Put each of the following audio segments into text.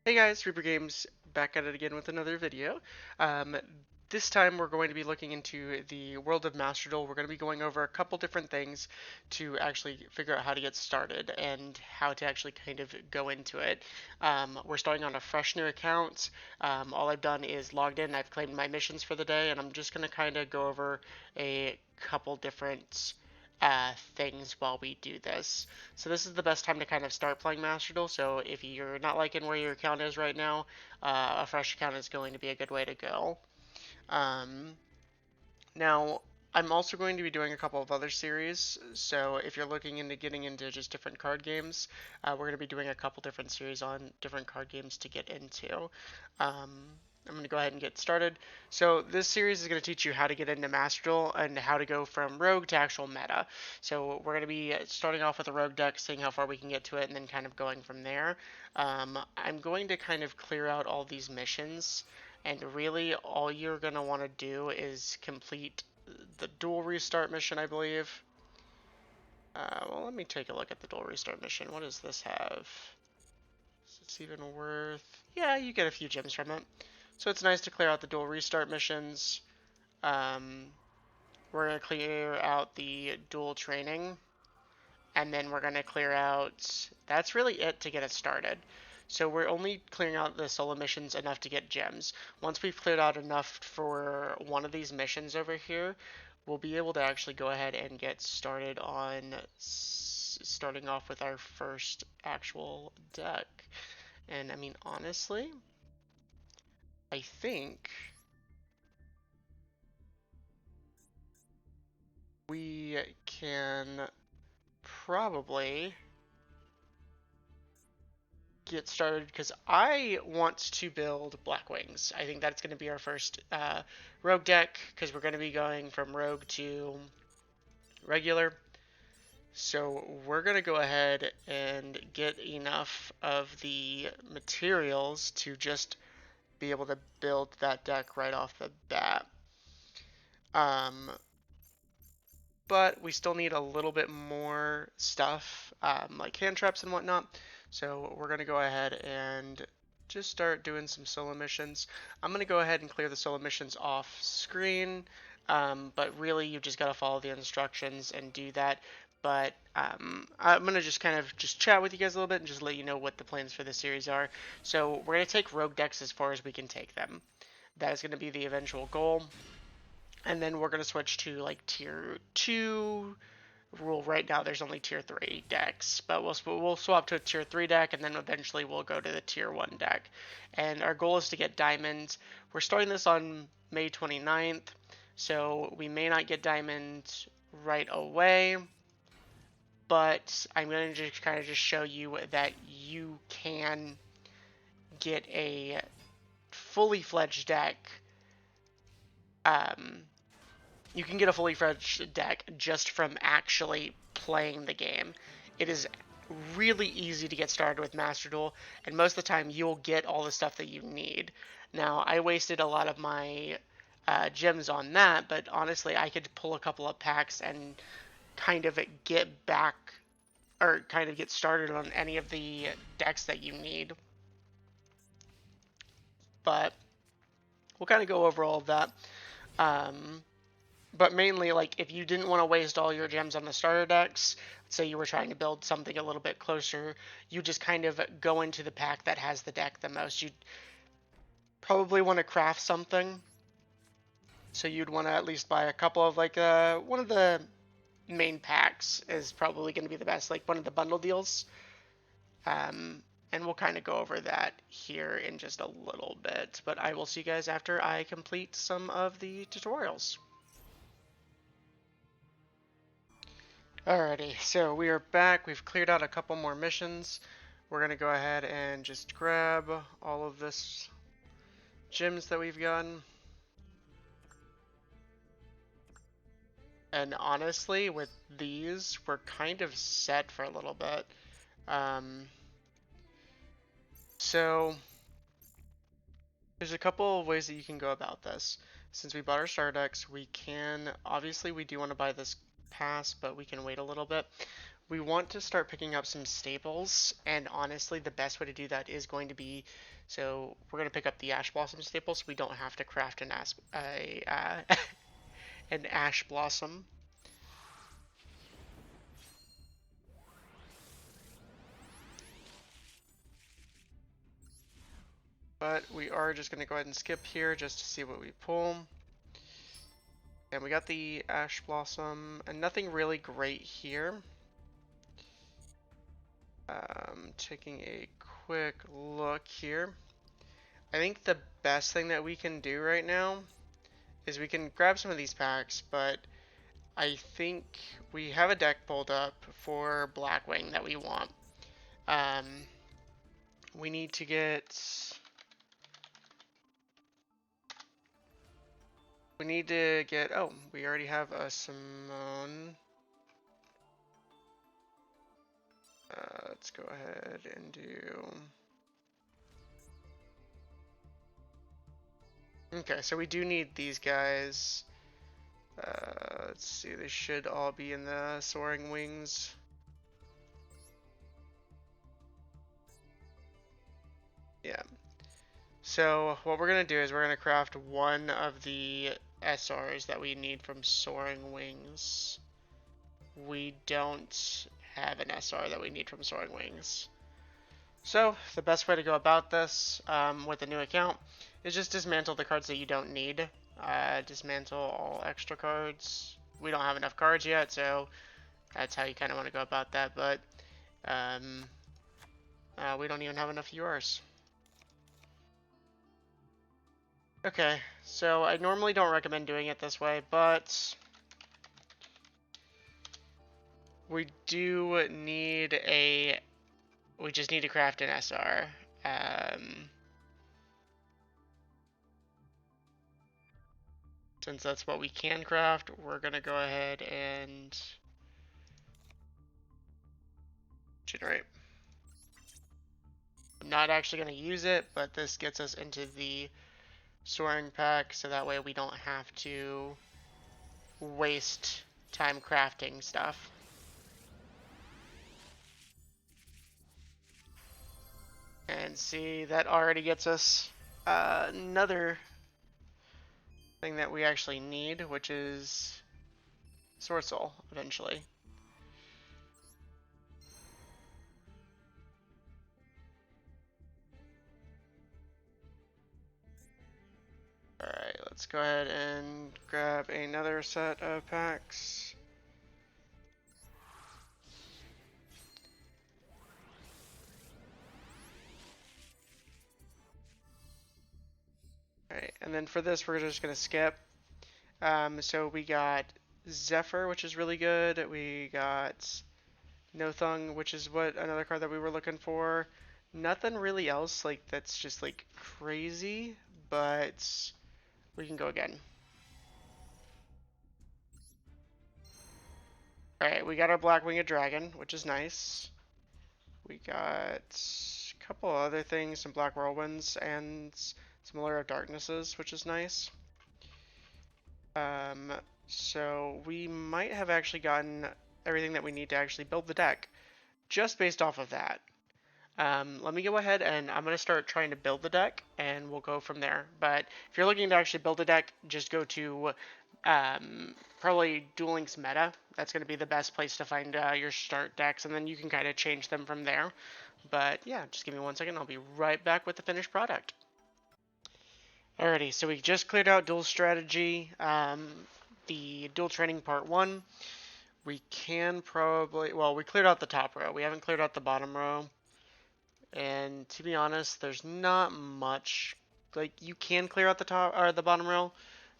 Hey guys, Reaper Games back at it again with another video. Um, this time we're going to be looking into the world of Master Duel. We're going to be going over a couple different things to actually figure out how to get started and how to actually kind of go into it. We're starting on a fresh new account. All I've done is logged in, I've claimed my missions for the day, and I'm just going to kind of go over a couple different things while we do this. So this is the best time to kind of start playing Master Duel. So if you're not liking where your account is right now, a fresh account is going to be a good way to go. Um, Now, I'm also going to be doing a couple of other series. So if you're looking into getting into just different card games, we're going to be doing a couple different series on different card games to get into. I'm going to go ahead and get started. So this series is going to teach you how to get into Master Duel and how to go from rogue to actual meta. So we're going to be starting off with a rogue deck, seeing how far we can get to it, and then kind of going from there. I'm going to kind of clear out all these missions, and really all you're going to want to do is complete the duel restart mission, I believe. Well, let me take a look at the duel restart mission. What does this have? Is this even worth? Yeah, you get a few gems from it. So it's nice to clear out the duel restart missions. Um, we're going to clear out the duel training, and then we're going to clear out, that's really it to get us started. So we're only clearing out the solo missions enough to get gems. Once we've cleared out enough for one of these missions over here, we'll be able to actually go ahead and get started on starting off with our first actual deck. And I mean, honestly, I think we can probably get started because I want to build Black Wings. I think that's going to be our first rogue deck because we're going to be going from rogue to regular. So we're going to go ahead and get enough of the materials to just be able to build that deck right off the bat. Um, but we still need a little bit more stuff, like hand traps and whatnot. So we're going to go ahead and just start doing some solo missions. I'm going to go ahead and clear the solo missions off screen, but really you just got to follow the instructions and do that. But I'm going to just kind of just chat with you guys a little bit and just let you know what the plans for this series are. So we're going to take rogue decks as far as we can take them. That is going to be the eventual goal. And then we're going to switch to like tier 2 rule. Right now there's only tier 3 decks, but we'll swap to a tier 3 deck, and then eventually we'll go to the tier 1 deck. And our goal is to get diamonds. We're starting this on May 29th, so we may not get diamonds right away, but I'm going to just kind of just show you that you can get a fully fledged deck. You can get a fully fledged deck just from actually playing the game. It is really easy to get started with Master Duel, and most of the time you'll get all the stuff that you need. Now, I wasted a lot of my gems on that, but honestly, I could pull a couple of packs and kind of get back, or kind of get started on any of the decks that you need. But we'll kind of go over all of that. But mainly, like, if you didn't want to waste all your gems on the starter decks, say you were trying to build something a little bit closer, you just kind of go into the pack that has the deck the most. You'd probably want to craft something. So you'd want to at least buy a couple of, like, one of the main packs is probably going to be the best, like one of the bundle deals. And we'll kind of go over that here in just a little bit. But I will see you guys after I complete some of the tutorials. Alrighty, so we are back. We've cleared out a couple more missions. We're going to go ahead and just grab all of this gems that we've gotten. And honestly, with these, we're kind of set for a little bit. So there's a couple of ways that you can go about this. Since we bought our star decks, we can, obviously we do want to buy this pass, but we can wait a little bit. we want to start picking up some staples, and honestly, the best way to do that is going to be, so we're going to pick up the ash blossom staple, so we don't have to craft an ash blossom. But we are just going to go ahead and skip here just to see what we pull. And we got the ash blossom, and nothing really great here. Taking a quick look here. I think the best thing that we can do right now is we can grab some of these packs, but I think we have a deck pulled up for Blackwing that we want. Um, we need to get... We need to get... Oh, we already have a Simone. Let's go ahead and do... Okay, so we do need these guys. Let's see, they should all be in the Soaring Wings. Yeah. So what we're going to do is we're going to craft one of the SRs that we need from Soaring Wings. We don't have an SR that we need from Soaring Wings. So the best way to go about this with a new account is just dismantle the cards that you don't need. Dismantle all extra cards. We don't have enough cards yet, so that's how you kind of want to go about that, but we don't even have enough URs. Okay, so I normally don't recommend doing it this way, but we do need a... We just need to craft an SR. Since that's what we can craft, we're going to go ahead and generate. I'm not actually going to use it, but this gets us into the soaring pack, so that way we don't have to waste time crafting stuff. And see, that already gets us another thing that we actually need, which is Sword Soul, eventually. Alright, let's go ahead and grab another set of packs. Alright, and then for this, we're just going to skip. So we got Zephyr, which is really good. We got Nothung, which is another card that we were looking for. Nothing really else like that's just like crazy, but we can go again. Alright, we got our Black Winged Dragon, which is nice. We got a couple other things, some Black Whirlwinds and some Allure of Darknesses, which is nice. So we might have actually gotten everything that we need to actually build the deck, just based off of that. Let me go ahead and I'm going to start trying to build the deck, and we'll go from there. But if you're looking to actually build a deck, just go to probably Duel Links Meta. That's going to be the best place to find your start decks, and then you can kind of change them from there. But yeah, just give me 1 second. I'll be right back with the finished product. Alrighty, so we just cleared out Duel Strategy, the Duel Training Part 1. We can probably, well, we cleared out the top row. We haven't cleared out the bottom row. And to be honest, there's not much, like, you can clear out the top or the bottom row,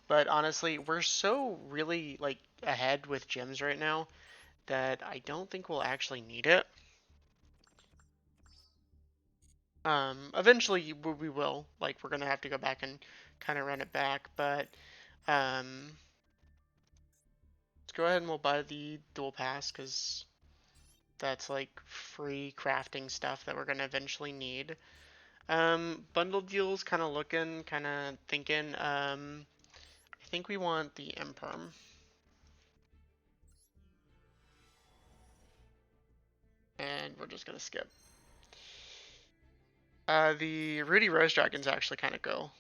but honestly, we're so really like ahead with gems right now that I don't think we'll actually need it. Eventually we will, like, we're gonna have to go back and kind of run it back, but let's go ahead and we'll buy the dual pass because that's like free crafting stuff that we're gonna eventually need. Bundle deals, kind of looking, kind of thinking. I think we want the Imperm. And we're just gonna skip. The Rudy Rose Dragon's actually kind of cool.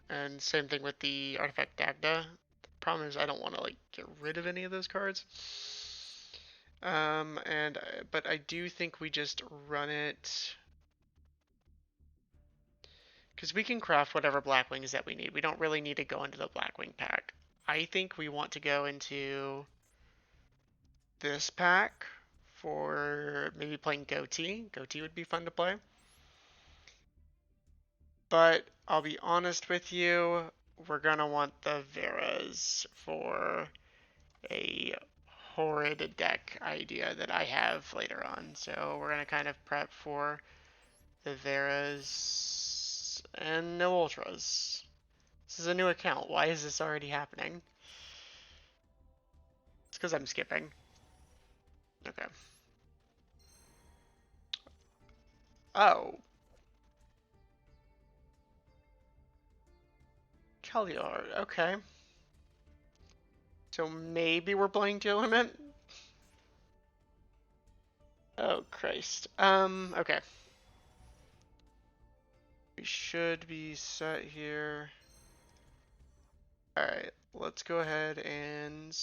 And same thing with the Artifact Dagda. The problem is I don't want to like get rid of any of those cards. But I do think we just run it because we can craft whatever black wings that we need. We don't really need to go into the Blackwing pack. I think we want to go into this pack for maybe playing Goatee. Goatee would be fun to play. But I'll be honest with you, we're gonna want the Veras for a horrid deck idea that I have later on. So we're gonna kind of prep for the Veras and no Ultras. This is a new account. Why is this already happening? It's because I'm skipping. Okay. Oh. Kellior. Okay. So maybe we're playing Duel Limit? Oh, Christ. Okay. We should be set here. Alright, let's go ahead and...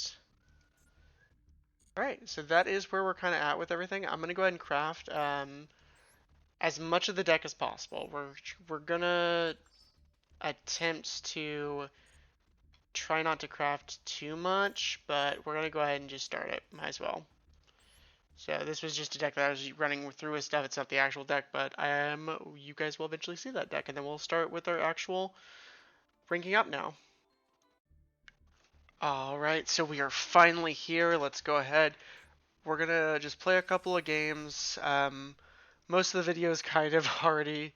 Alright, so that is where we're kind of at with everything. I'm going to go ahead and craft as much of the deck as possible. We're going to attempt to try not to craft too much, but we're going to go ahead and just start it. Might as well. So this was just a deck that I was running through with stuff. It's not the actual deck, but you guys will eventually see that deck, and then we'll start with our actual ranking up now. Alright, so we are finally here. Let's go ahead. We're gonna just play a couple of games. Most of the videos kind of already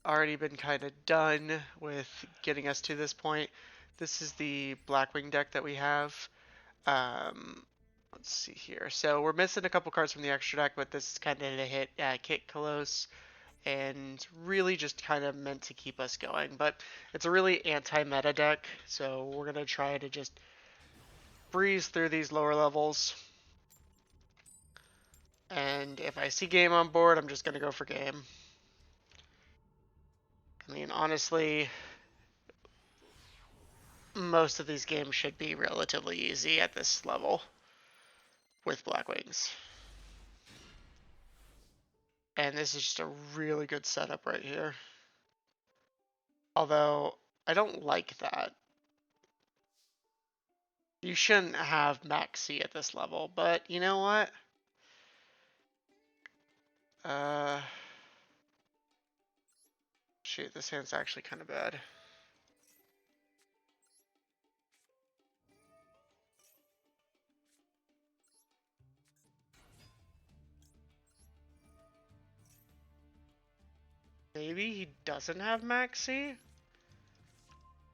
been kind of done with getting us to this point. This is the Blackwing deck that we have. Let's see here. So we're missing a couple cards from the extra deck, but this is kind of to hit Kit Kalos, and really just kind of meant to keep us going. But it's a really anti-meta deck, so we're going to try to just breeze through these lower levels. And if I see game on board, I'm just going to go for game. I mean, honestly, most of these games should be relatively easy at this level with Blackwings. And this is just a really good setup right here. Although, I don't like that. You shouldn't have Maxi at this level, but you know what? Shoot, this hand's actually kind of bad. Maybe he doesn't have Maxi?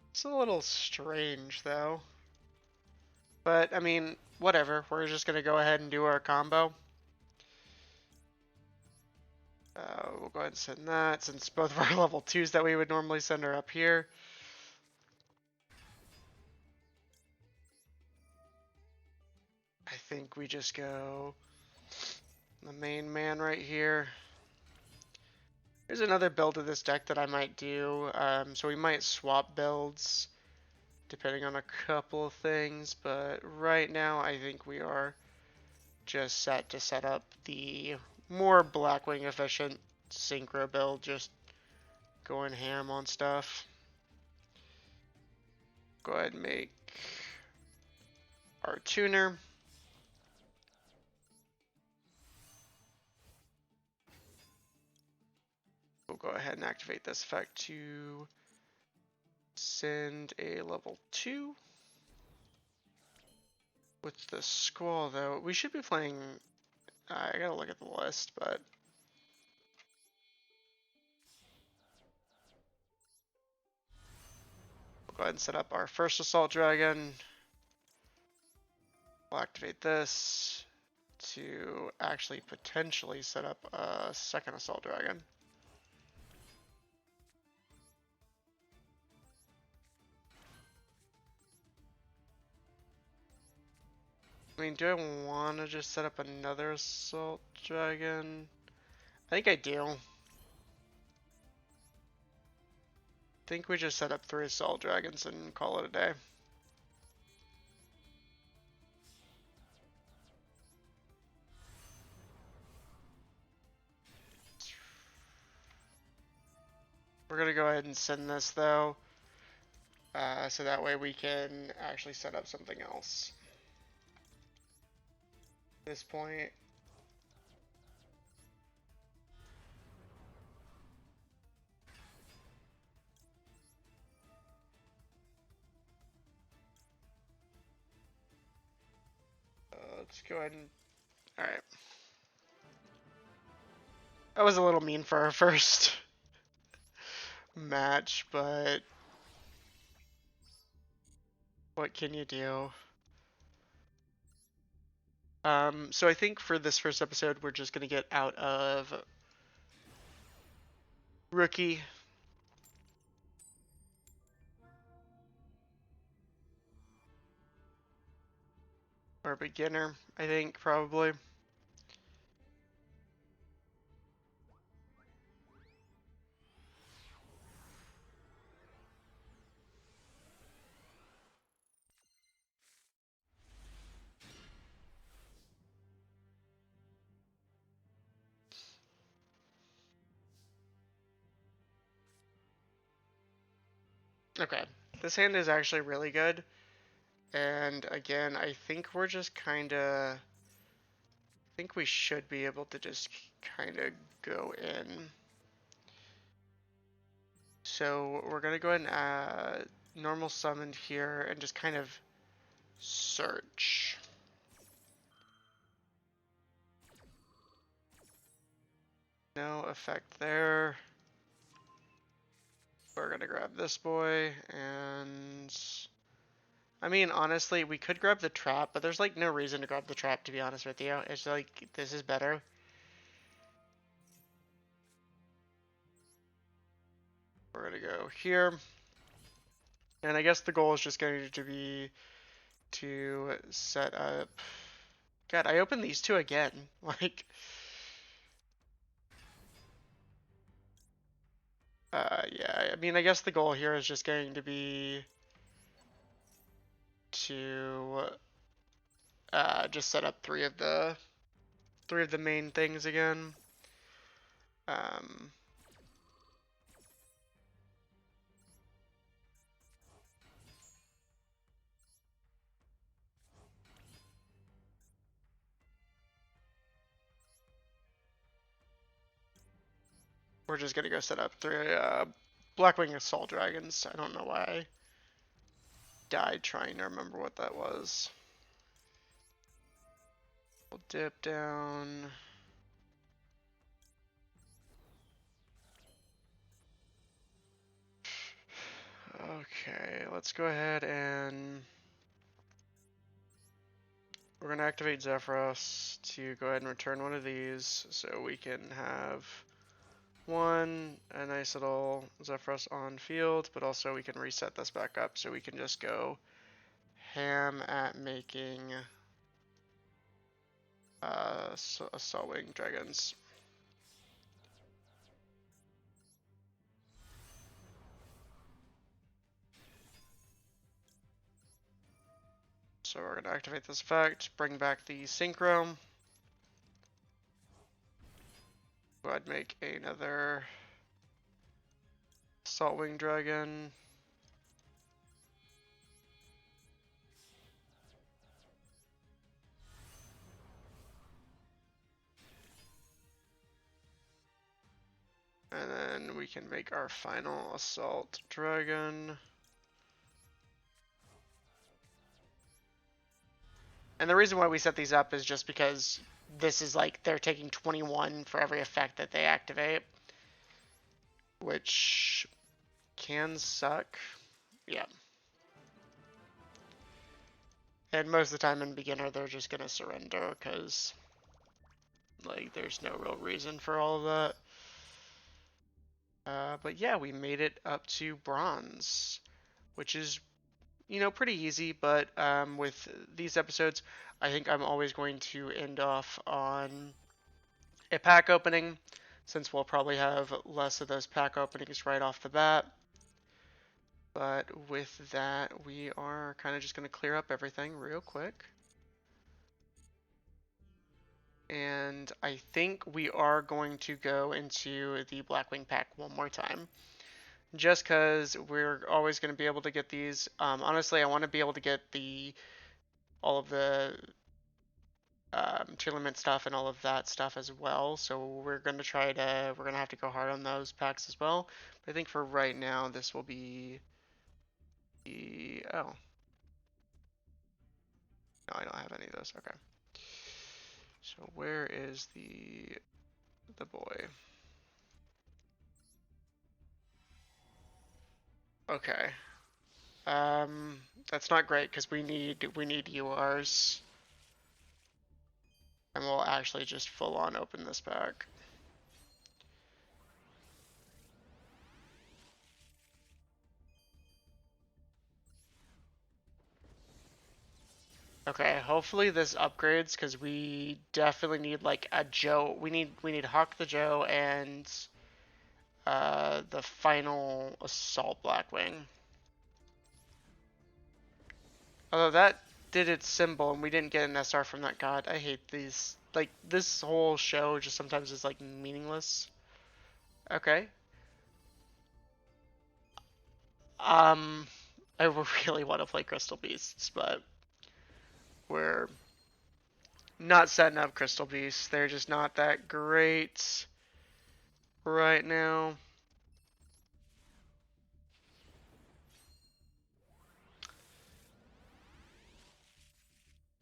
It's a little strange, though. But, I mean, whatever. We're just going to go ahead and do our combo. We'll go ahead and send that, since both of our level 2s that we would normally send are up here. I think we just go the main man right here. There's another build of this deck that I might do. So we might swap builds depending on a couple of things, but right now I think we are just set to set up the more Blackwing efficient synchro build, just going ham on stuff. Go ahead and make our tuner. We'll go ahead and activate this effect to send a level 2. With the Squall, though, we should be playing... I gotta look at the list, but... We'll go ahead and set up our first Assault Dragon. We'll activate this to actually potentially set up a second Assault Dragon. I mean, do I want to just set up another assault dragon? I think I do. I think we just set up 3 assault dragons and call it a day. We're gonna go ahead and send this though, so that way we can actually set up something else. At this point, let's go ahead and. All right. That was a little mean for our first match, but what can you do? So I think for this first episode, we're just gonna get out of rookie. Or beginner, I think, probably. Okay, this hand is actually really good. And again, I think we're just kind of. I think we should be able to just kind of go in. So we're going to go ahead and normal summoned here and just kind of search. No effect there. We're going to grab this boy and... I mean, honestly, we could grab the trap, but there's like no reason to grab the trap, to be honest with you. It's like, this is better. We're going to go here. And I guess the goal is just going to be to set up... God, I opened these two again. Like... yeah, I mean, I guess the goal here is just going to be to just set up three of the main things again. We're just gonna go set up 3 Blackwing Assault Dragons. I don't know why I died trying to remember what that was. We'll dip down. Okay, let's go ahead and we're gonna activate Zephyros to go ahead and return one of these so we can have a nice little Zephyros on field, but also we can reset this back up so we can just go ham at making Assault Wing Dragons. So we're going to activate this effect, bring back the Synchro. Go ahead and make another Assault Wing Dragon. And then we can make our final Assault Dragon. And the reason why we set these up is just because this is like they're taking 21 for every effect that they activate, which can suck. Yeah. And most of the time in beginner, they're just going to surrender because like there's no real reason for all of that. But yeah, we made it up to bronze, which is, pretty easy. But with these episodes, I think I'm always going to end off on a pack opening, since we'll probably have less of those pack openings right off the bat. But with that, we are kind of just going to clear up everything real quick. And I think we are going to go into the Blackwing pack one more time. Just because we're always going to be able to get these. Honestly, I want to be able to get all of the tier limit stuff and all of that stuff as well. So we're going to have to go hard on those packs as well. But I think for right now, this will be oh. No, I don't have any of those. Okay. So where is the boy? Okay. That's not great because we need URs, and we'll actually just full on open this pack. Okay, hopefully this upgrades because we definitely need like a Joe. We need Hawk the Joe and the final Assault Blackwing. Although that did its symbol and we didn't get an SR from that god. I hate these. Like this whole show just sometimes is like meaningless. Okay. Um, I really want to play Crystal Beasts, but we're not setting up Crystal Beasts. They're just not that great right now.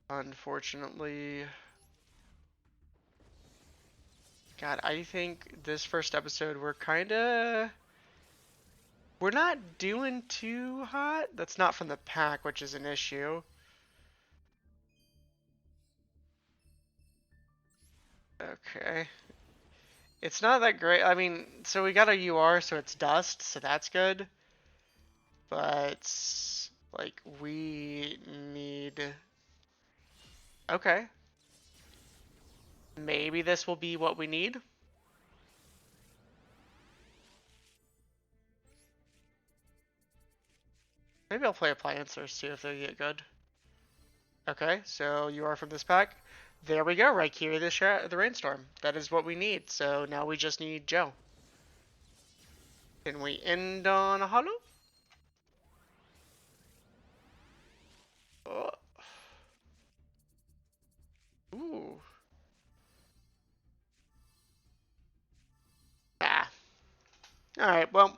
Unfortunately. God, I think this first episode we're not doing too hot. That's not from the pack, which is an issue. Okay. It's not that great. I mean, so we got a UR, so it's dust, so that's good. But like we need. Okay. Maybe this will be what we need. Maybe I'll play Appliancers, see if they get good. Okay, so you are from this pack. There we go, right here, the Rainstorm. That is what we need, so now we just need Joe. Can we end on a holo? Oh. Ooh. Ah. Alright, well,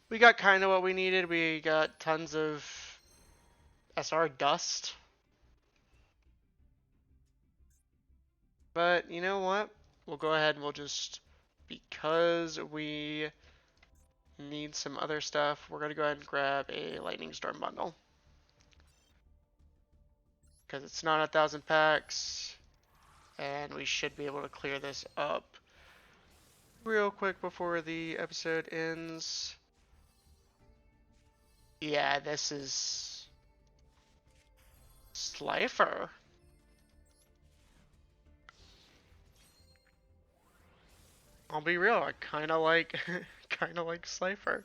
we got kind of what we needed. We got tons of SR dust. But you know what? We'll go ahead and we'll just, because we need some other stuff, we're going to go ahead and grab a Lightning Storm bundle. Because it's not 1,000 packs, and we should be able to clear this up real quick before the episode ends. Yeah, this is Slifer. I'll be real, I kind of like Slifer.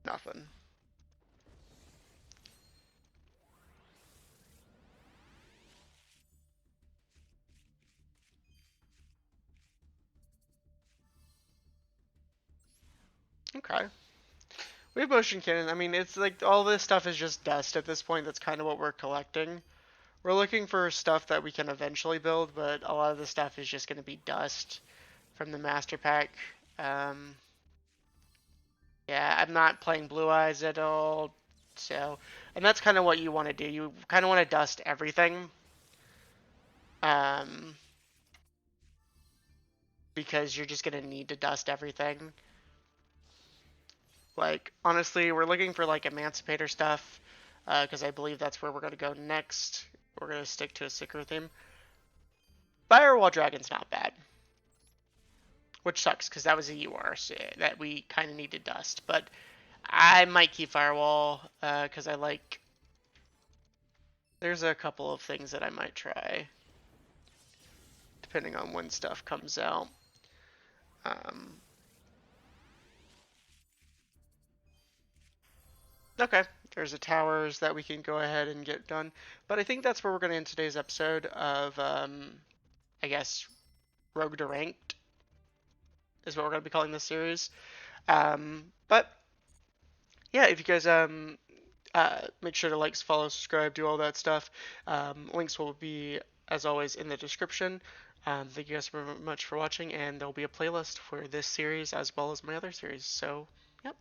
Nothing. Okay. We have motion cannon. I mean, it's like all this stuff is just dust at this point. That's kind of what we're collecting. We're looking for stuff that we can eventually build, but a lot of the stuff is just going to be dust from the master pack. Yeah, I'm not playing Blue Eyes at all. So, and that's kind of what you want to do. You kind of want to dust everything. Because you're just going to need to dust everything. Like, honestly, we're looking for like Emancipator stuff. Because I believe that's where we're going to go next. We're going to stick to a Secret theme. Firewall Dragon's not bad. which sucks because that was a UR that we kind of needed dust. But I might keep Firewall because I like. There's a couple of things that I might try depending on when stuff comes out. Um, okay, there's the towers that we can go ahead and get done. But I think that's where we're going to end today's episode of, I guess, Rogue to Ranked is what we're going to be calling this series. But yeah, if you guys make sure to like, follow, subscribe, do all that stuff. Links will be, as always, in the description. Thank you guys very much for watching, and there'll be a playlist for this series as well as my other series. So, yep.